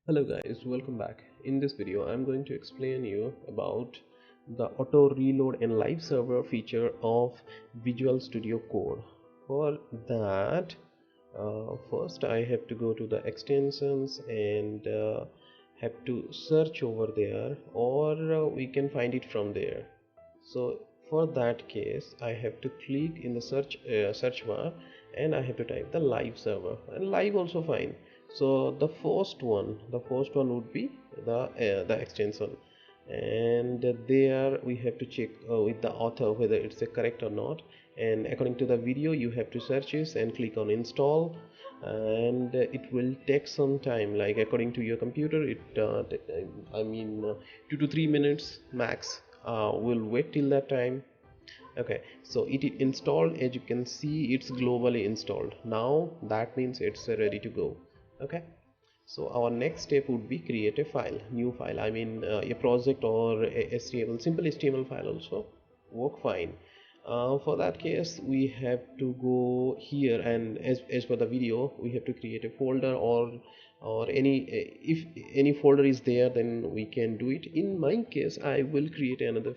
Hello guys, welcome back. In this video I'm going to explain you about the auto reload and live server feature of Visual Studio Code. For that, first I have to go to the extensions and have to search over there, or we can find it from there. So for that case I have to click in the search bar, and I have to type the live server, and live also fine. So the first one would be the extension, and there we have to check with the author whether it's correct or not. And according to the video you have to search it and click on install, and it will take some time, like according to your computer it I mean 2 to 3 minutes max. We'll wait till that time. Okay, so it is installed. As you can see, it's globally installed now. That means it's ready to go. Okay, so our next step would be create a file, new file, a project or a HTML, simple HTML file also work fine. For that case we have to go here, and as per the video we have to create a folder, or any if any folder is there then we can do it. In my case I will create another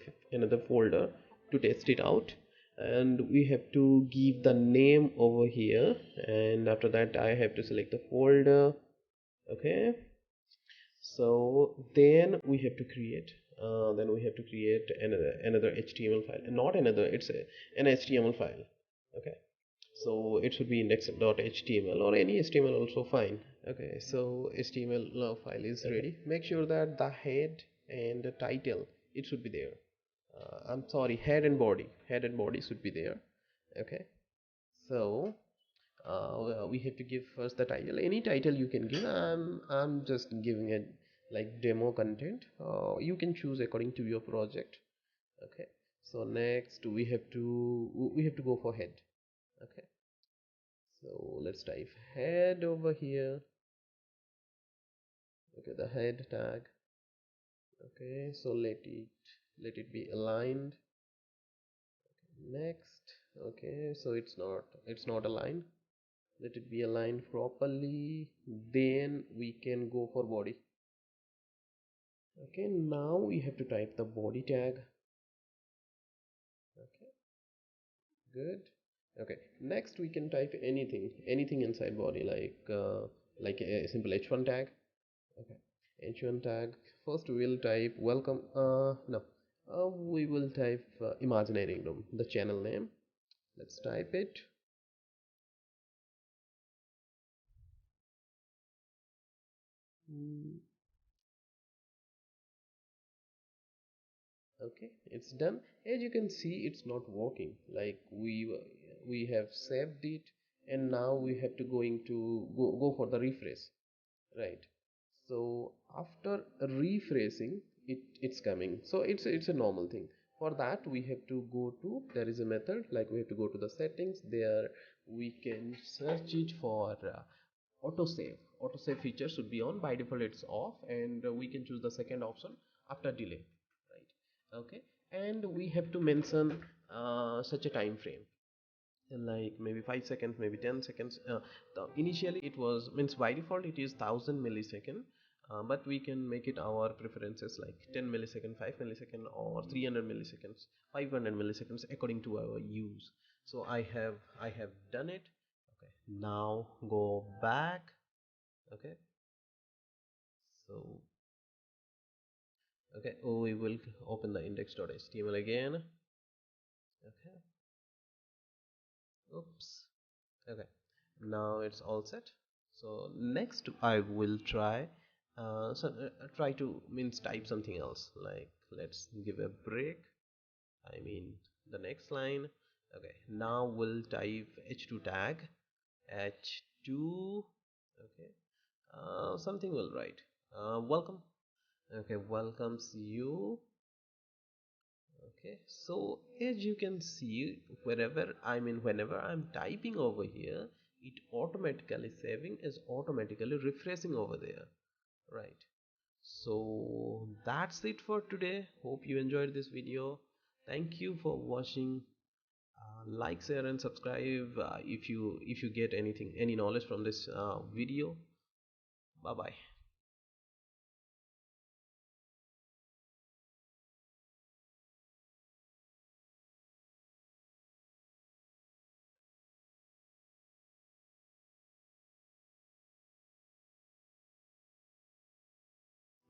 folder to test it out, and we have to give the name over here, and after that I have to select the folder. Okay, so then we have to create another HTML file, not another, it's an HTML file. Okay, so it should be index.html or any HTML also fine. Okay, so HTML file is ready. Make sure that the head and the title, it should be there. I'm sorry, head and body should be there. Okay, so we have to give first the title. Any title you can give. I'm just giving it like demo content. You can choose according to your project. Okay, so next we have to go for head. Okay, so let's type head over here. Okay, the head tag. Okay, so let it be aligned. Next. Okay, so it's not aligned. Let it be aligned properly. Then we can go for body. Okay, now we have to type the body tag. Okay, good. Okay, next we can type anything inside body, like a simple h1 tag. Okay, h1 tag. First we will type welcome. No, we will type imaginary room, the channel name. Let's type it. Mm, okay, it's done. As you can see, it's not working. Like we have saved it, and now we have to go for the refresh, right? So after refreshing it's coming. So it's a normal thing. For that we have to go to, there is a method, like we have to go to the settings. There we can search it for autosave feature should be on. By default it's off, and we can choose the second option, after delay, right? Okay, and we have to mention such a time frame, like maybe 5 seconds, maybe 10 seconds. Initially it was, means by default it is 1000 millisecond, but we can make it our preferences, like 10 millisecond, 5 millisecond, or 300 milliseconds, 500 milliseconds, according to our use. So I have done it. Okay, now go back. Okay, so okay, we will open the index.html again. Okay, oops. Okay, now it's all set. So next I will try to means type something else, like let's give a break. I mean the next line. Okay, now we'll type h2 tag, h2. Okay, something will write welcome. Okay, welcomes you. Okay, so as you can see, whenever I'm typing over here, it automatically saving is automatically refreshing over there, right? So that's it for today. Hope you enjoyed this video. Thank you for watching. Like, share and subscribe if you get any knowledge from this video. Bye bye.